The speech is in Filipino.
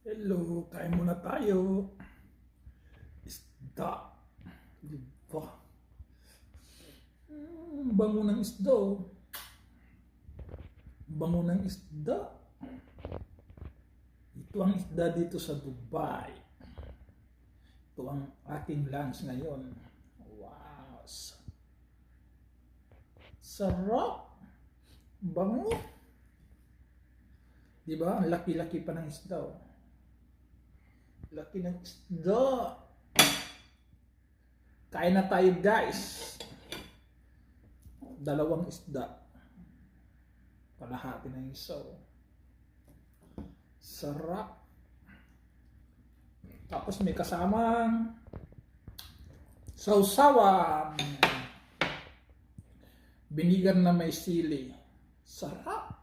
Hello, kain muna tayo. Isda. Diba? Bango ng isda. Oh. Bango ng isda. Ito ang isda dito sa Dubai. Ito ang aking lunch ngayon. Wow. Sarap. Bango. Diba? Ang laki-laki pa ng isda. Oh. Laki ng isda. Kain na tayo guys. Dalawang isda. Kalahati ng isa. Oh. Sarap. Tapos may kasamang sausawan. Binigan na may sili. Sarap.